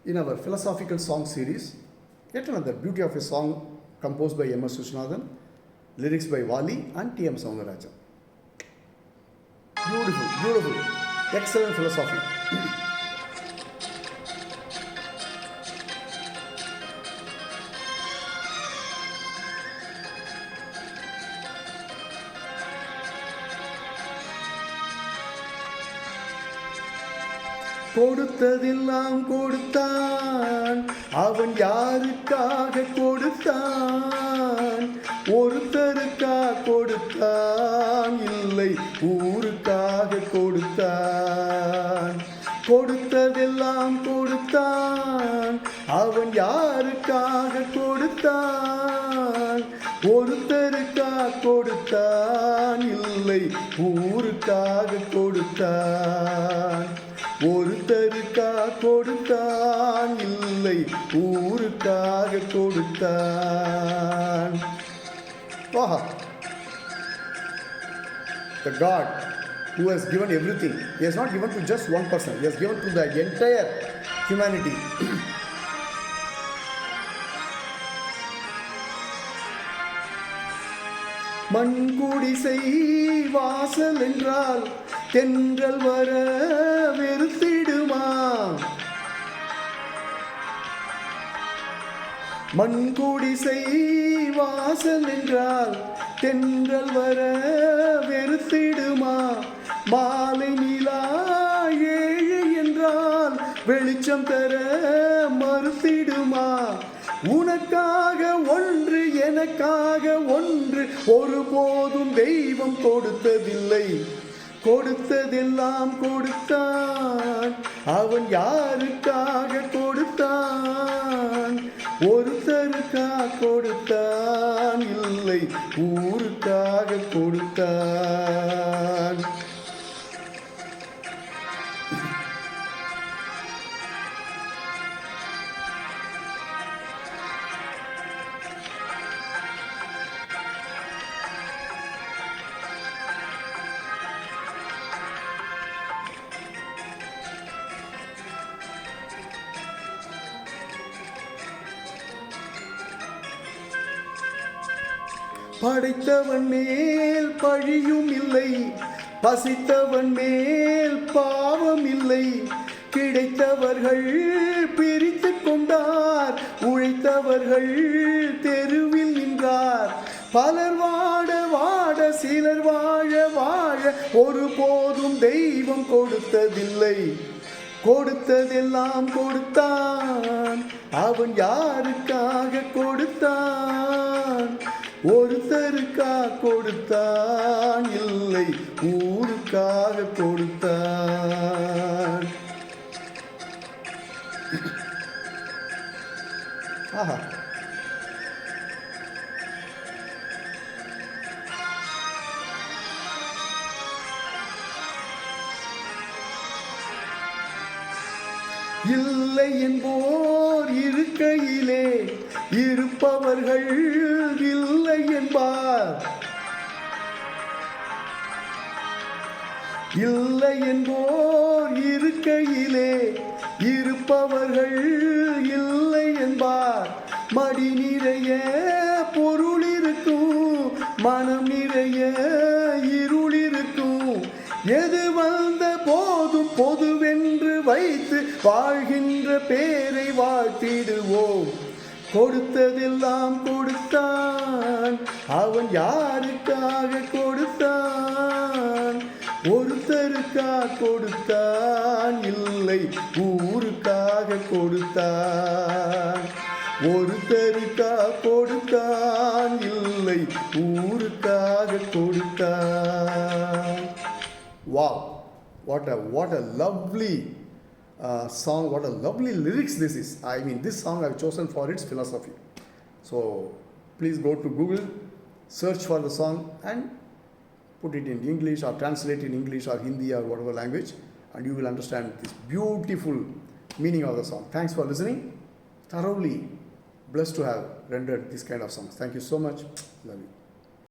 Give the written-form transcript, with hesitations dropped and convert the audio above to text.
in our philosophical song series, yet another beauty of a song composed by M.S. Vishwanathan, lyrics by Wali and T.M. Soundarajan. Beautiful, beautiful, excellent philosophy. கொடுத்ததெல்லாம் கொடுத்தான், அவன் யாருக்காக கொடுத்தான்? ஒருத்தருக்கா கொடுத்தான், இல்லை ஊருக்காக கொடுத்தான். கொடுத்ததெல்லாம் கொடுத்தான், அவன் யாருக்காக கொடுத்தான்? ஒருத்தருக்கா கொடுத்தான், இல்லை ஊருக்காக கொடுத்தான். ஒருத்தருக்கா கொடுத்தான், இல்லை ஊருக்காக கொடுத்தான். The God who has given everything, He has not given to just one person, He has given to the entire humanity. மண்குடிசை வாசல் என்றால் தென்றல் வர வெறுத்திடுமா? மண்குடிசை வாசல் என்றால் தென்றல் வர வெறுத்திடுமா? மாலை நிலா ஏழை என்றால் வெளிச்சம் தர மறுத்திடுமா? உனக்காக ஒன்று எனக்காக ஒன்று ஒருபோதும் தெய்வம் கொடுத்ததில்லை. கொடுத்ததெல்லாம் கொடுத்தான், அவன் யாருக்காக கொடுத்தான்? ஒருத்தருக்காக கொடுத்தான், இல்லை ஊருக்காக கொடுத்தான். படைத்தவன் மேல் பழியும் இல்லை, பசித்தவன் மேல் பாவம் இல்லை. கிடைத்தவர்கள் பிரித்து கொண்டார், உழைத்தவர்கள் தெருவில் நின்றார். பலர் வாட வாட சிலர் வாழ வாழ ஒருபோதும் தெய்வம் கொடுத்ததில்லை. கொடுத்ததெல்லாம் கொடுத்தான், அவன் யாருக்காக கொடுத்தான்? ஒருத்தருக்காக கொடுத்தான், இல்லை ஊருக்காக கொடுத்தான். ஆஹா, இல்லை என்போர் இருக்கையிலே இருப்பவர்கள் இல்லை என்பார். இல்லை என்போர் இருக்கையிலே இருப்பவர்கள் இல்லை என்பார். மடி நிறைய பொருள் இருக்கும், மனம் நிறைய இருள் இருக்கும். எது வந்த போதும் பொதுவென்று வைத்து வாழ்கின்ற பேரை வாழ்த்திடுவோம். கொடுத்ததெல்லாம் கொடுத்தான், அவன் யாருக்காக கொடுத்தான்? ஒருத்தருக்காக கொடுத்தான், இல்லை ஊருக்காக கொடுத்தான். ஒருத்தருக்காக கொடுத்தான், இல்லை ஊருக்காக கொடுத்தான். Wow, what a lovely song, what a lovely lyrics this is. I mean, this song I've chosen for its philosophy. So please go to Google, search for the song and put it in English or translate in English or Hindi or whatever language, and you will understand this beautiful meaning of the song. Thanks for listening. Thoroughly blessed to have rendered this kind of songs. Thank you so much. Love you.